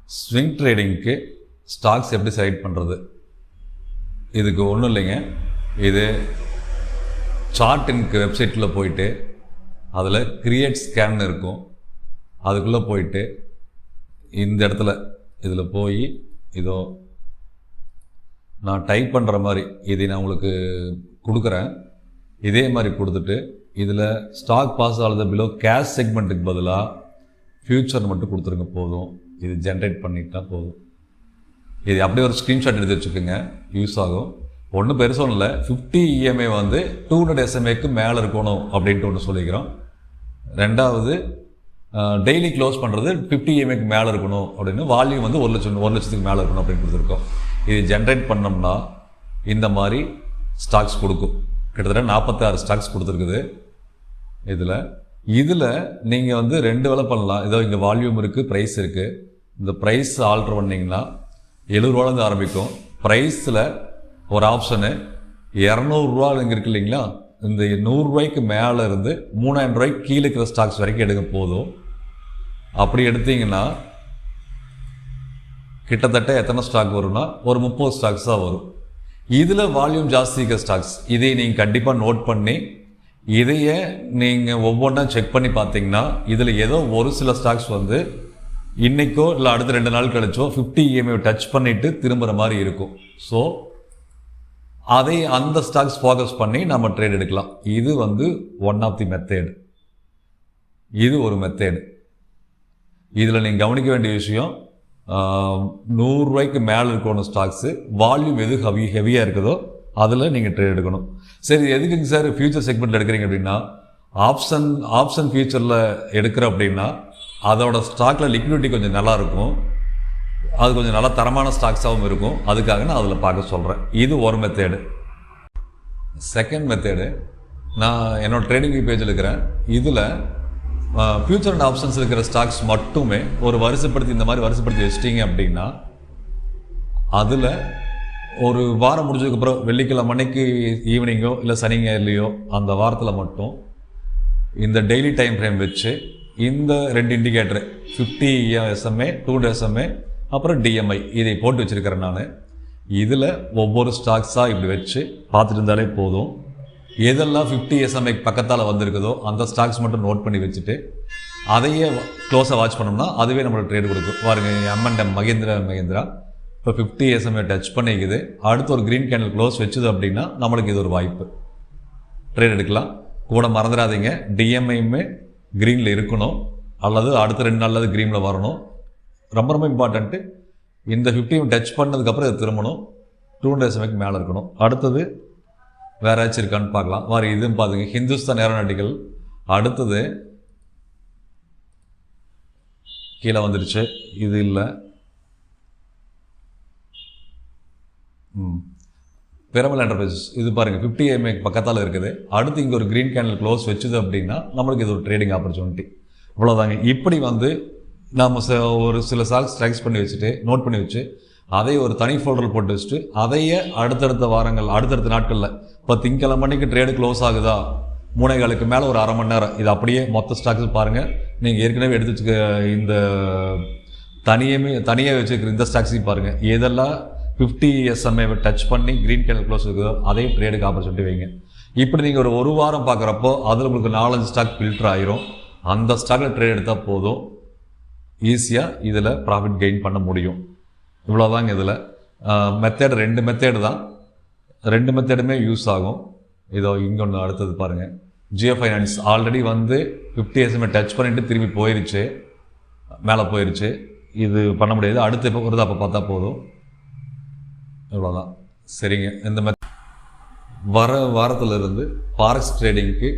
Swing ட்ரேடிங்க்கு stocks எப்படி select பண்ணுறது? இதுக்கு ஒன்றும் இல்லைங்க. இது சார்ட்டின்க்கு வெப்சைட்டில் போயிட்டு அதில் கிரியேட் ஸ்கேன் இருக்கும். அதுக்குள்ளே போயிட்டு இந்த இடத்துல இதில் போய் இதோ நான் டைப் பண்ணுற மாதிரி இதை நான் உங்களுக்கு கொடுக்குறேன். இதே மாதிரி கொடுத்துட்டு இதில் ஸ்டாக் பாஸ் ஆகுது பிலோ கேஷ் செக்மெண்ட்டுக்கு பதிலாக ஃப்யூச்சர் மட்டும் கொடுத்துருங்க போதும். இது ஜென்ரேட் பண்ணிட்டா போதும். இது அப்படியே ஒரு ஸ்க்ரீன்ஷாட் எடுத்து வச்சுக்கோங்க, யூஸ் ஆகும். ஒன்றும் பெருசும் இல்லை. 50 EMI 200 SMAக்கு மேலே இருக்கணும் அப்படின்ட்டு ஒன்று சொல்லிக்கிறோம். ரெண்டாவது டெய்லி க்ளோஸ் பண்ணுறது 50 EMIக்கு மேலே இருக்கணும் அப்படின்னு, வால்யூம் 1 லட்சத்துக்கு மேலே இருக்கணும் அப்படின்னு கொடுத்துருக்கோம். இது ஜென்ரேட் பண்ணோம்னா இந்த மாதிரி ஸ்டாக்ஸ் கொடுக்கும். கிட்டத்தட்ட 46 ஸ்டாக்ஸ் கொடுத்துருக்குது. இதில் நீங்கள் 2 வேலை பண்ணலாம். இதோ இங்கே வால்யூம் இருக்குது, ப்ரைஸ் இருக்குது. இந்த ப்ரைஸ் ஆல்ட்ரு பண்ணிங்கன்னா 70 ரூபாலேருந்து ஆரம்பிக்கும். ப்ரைஸில் ஒரு ஆப்ஷனு 200 ரூபா இங்கே இருக்குது இல்லைங்களா, இந்த 100 ரூபாய்க்கு மேலே இருந்து 3000 ரூபாய்க்கு கீழே இருக்கிற ஸ்டாக்ஸ் வரைக்கும் எடுங்க போதும். அப்படி எடுத்தீங்கன்னா கிட்டத்தட்ட எத்தனை ஸ்டாக் வரும்னா ஒரு 30 ஸ்டாக்ஸ் தான் வரும். இதில் வால்யூம் ஜாஸ்தி இருக்கிற ஸ்டாக்ஸ் இதை நீங்கள் கண்டிப்பாக நோட் பண்ணி இதையே நீங்கள் ஒவ்வொன்றா செக் பண்ணி பார்த்தீங்கன்னா இதில் ஏதோ ஒரு சில ஸ்டாக்ஸ் இன்றைக்கோ இல்லை அடுத்த 2 நாள் கழிச்சோ 50 EMI டச் பண்ணிவிட்டு திரும்புகிற மாதிரி இருக்கும். ஸோ அதை அந்த ஸ்டாக்ஸ் ஃபோக்கஸ் பண்ணி நம்ம ட்ரேட் எடுக்கலாம். இது ஒன் ஆஃப் தி மெத்தேடு. இது ஒரு மெத்தேடு. இதில் நீங்கள் கவனிக்க வேண்டிய விஷயம், 100 ரூபாய்க்கு மேலே இருக்கணும் ஸ்டாக்ஸு. வால்யூம் எது ஹெவியாக இருக்குதோ அதில் நீங்கள் ட்ரேட் எடுக்கணும். சரி, எதுக்குங்க சார் ஃபியூச்சர் செக்மெண்ட்டில் எடுக்கிறீங்க அப்படின்னா, ஆப்ஷன் ஃபியூச்சரில் எடுக்கிற அப்படின்னா அதோட ஸ்டாக்கில் லிக்விடிட்டி கொஞ்சம் நல்லாயிருக்கும், அது கொஞ்சம் நல்லா தரமான ஸ்டாக்ஸாகவும் இருக்கும். அதுக்காக நான் அதில் பார்க்க சொல்கிறேன். இது ஒரு மெத்தேடு. செகண்ட் மெத்தேடு, நான் என்னோடய ட்ரேடிங் பேஜில் இருக்கிறேன். இதில் ஃபியூச்சர் அண்ட் ஆப்ஷன்ஸ் இருக்கிற ஸ்டாக்ஸ் மட்டுமே ஒரு இந்த மாதிரி வரிசைப்படுத்தி வச்சிட்டிங்க அப்படின்னா அதில் ஒரு வாரம் முடிஞ்சதுக்கப்புறம் வெள்ளிக்கிழமை அன்னைக்கு ஈவினிங்கோ இல்லை சனிங்கோ அந்த வாரத்தில் மட்டும் இந்த டெய்லி டைம் ஃப்ரேம் வச்சு இந்த 2 இண்டிகேட்டரு 50 SMA 200 SMA அப்புறம் DMI இதை போட்டு வச்சுருக்கிறேன் நான். இதில் ஒவ்வொரு ஸ்டாக்ஸாக இப்படி வச்சு பார்த்துட்டு இருந்தாலே போதும். எதெல்லாம் 50 SMA பக்கத்தால் வந்திருக்குதோ அந்த ஸ்டாக்ஸ் மட்டும் நோட் பண்ணி வச்சுட்டு அதையே க்ளோஸாக வாட்ச் பண்ணோம்னா அதுவே நம்மளுக்கு ட்ரேடு கொடுக்கும். பாருங்க, M&M மகேந்திரா இப்போ 50 SMA டச் பண்ணிக்குது. அடுத்து ஒரு க்ரீன் கேண்டில் க்ளோஸ் வச்சுது அப்படின்னா நம்மளுக்கு இது ஒரு வாய்ப்பு, ட்ரேட் எடுக்கலாம். கூட மறந்துடாதீங்க, DMIயுமே க்ரீனில் இருக்கணும், அல்லது அடுத்த 2 நாளில் க்ரீனில் வரணும். ரொம்ப ரொம்ப இம்பார்ட்டண்ட்டு. இந்த 50 டச் பண்ணதுக்கப்புறம் இது திரும்பணும், 200 SMAக்கு மேலே இருக்கணும். அடுத்தது வேறு ஏதாச்சும் இருக்கான்னு பார்க்கலாம். வாரி இதுன்னு பார்த்துங்க, ஹிந்துஸ்தான் ஏரோநாட்டிக்கல். அடுத்தது கீழே வந்துருச்சு, இது இல்லை. பிரமல் என்டர்பிரைசஸ் இது பாருங்கள் 50 EMI பக்கத்தால் இருக்குது. அடுத்து இங்கே ஒரு க்ரீன் கேண்டில் க்ளோஸ் வச்சுது அப்படின்னா நம்மளுக்கு இது ஒரு ட்ரேடிங் ஆப்பர்ச்சுனிட்டி. இவ்வளோதாங்க. இப்படி நம்ம ஒரு சில ஸ்டாக்ஸ் ட்ராக்ஸ் பண்ணி வச்சுட்டு நோட் பண்ணி வச்சு அதை ஒரு தனி ஃபோல்டரில் போட்டு வச்சுட்டு அதையே அடுத்தடுத்த வாரங்கள் அடுத்தடுத்த நாட்களில் இப்போ திங்கக்கிழமை மணிக்கு ட்ரேடு க்ளோஸ் ஆகுதா 3:15 மேலே ஒரு 1/2 மணி நேரம் இது அப்படியே மொத்த ஸ்டாக்ஸ் பாருங்கள். நீங்கள் ஏற்கனவே எடுத்து வச்சுக்க இந்த தனியாக வச்சுருக்கிற இந்த ஸ்டாக்ஸையும் பாருங்கள். எதெல்லாம் 50 SMA டச் பண்ணி க்ரீன் கேண்டில் க்ளோஸ் இருக்குதோ அதே ட்ரேடுக்கு ஆப்பர்ச்சுனிட்டி வைங்க. இப்படி நீங்கள் ஒரு வாரம் பார்க்குறப்போ அதில் உங்களுக்கு 4-5 ஸ்டாக் ஃபில்டர் ஆயிரும். அந்த ஸ்டாக்கில் ட்ரேட் எடுத்தால் போதும், ஈஸியாக இதில் ப்ராஃபிட் கெயின் பண்ண முடியும். இவ்வளோதாங்க. இதில் மெத்தேடு 2 மெத்தேடு தான், 2 மெத்தேடுமே யூஸ் ஆகும். இதோ இங்கே ஒன்று அடுத்தது பாருங்கள், Jio finance already 50 SMA touch பண்ணிவிட்டு திரும்பி போயிடுச்சு, மேலே போயிடுச்சு. இது பண்ண முடியாது, அடுத்து எப்போ வருது அப்போ பார்த்தா போதும். இவ்வளோதான். சரிங்க. இந்த வர வாரத்திலிருந்து ஃபாரெக்ஸ் ட்ரேடிங்க்கு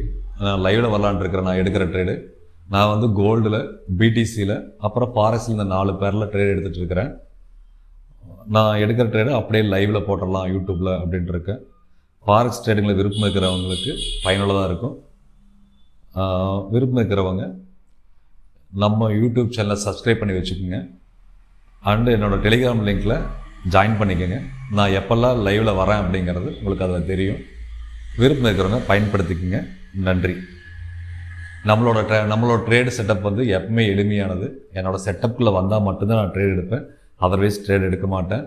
நான் லைவில் வரலான்னு இருக்கிறேன். நான் எடுக்கிற ட்ரேடு நான் கோல்டில், BTCயில், அப்புறம் ஃபாரெக்ஸில் இந்த 4 பேரில் ட்ரேட் எடுத்துகிட்டு இருக்கிறேன். நான் எடுக்கிற ட்ரேடு அப்படியே லைவில் போட்டுடலாம் யூடியூப்பில் அப்படின்ட்டு இருக்கேன். ஃபாரெக்ஸ் ட்ரேடிங்கில் விருப்பம் இருக்கிறவங்களுக்கு பயனுள்ளதாக இருக்கும். விருப்பம் இருக்கிறவங்க நம்ம யூடியூப் சேனலை சப்ஸ்கிரைப் பண்ணி வச்சுக்கோங்க. அண்டு என்னோடய டெலிகிராம் லிங்க்கில் ஜாயின் பண்ணிக்கோங்க. நான் எப்போல்லாம் லைவில் வரேன் அப்படிங்கிறது உங்களுக்கு அதில் தெரியும். விருப்பம் இருக்கிறவங்க பயன்படுத்திக்கோங்க. நன்றி. நம்மளோட ட்ரேடு செட்டப் வந்து எப்பவுமே எளிமையானது. என்னோடய செட்டப்புக்குள்ளே வந்தால் மட்டும்தான் நான் ட்ரேட் எடுப்பேன். அதர்வைஸ் ட்ரேட் எடுக்க மாட்டேன்.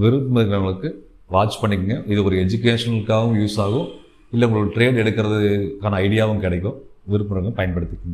விரும்புகிறவங்களுக்கு வாட்ச் பண்ணிக்கங்க. இது ஒரு எஜுகேஷனுக்காகவும் யூஸ் ஆகும், இல்லை உங்களுக்கு ட்ரேட் எடுக்கிறதுக்கான ஐடியாவும் கிடைக்கும். விரும்புகிறவங்க பயன்படுத்திக்கங்க.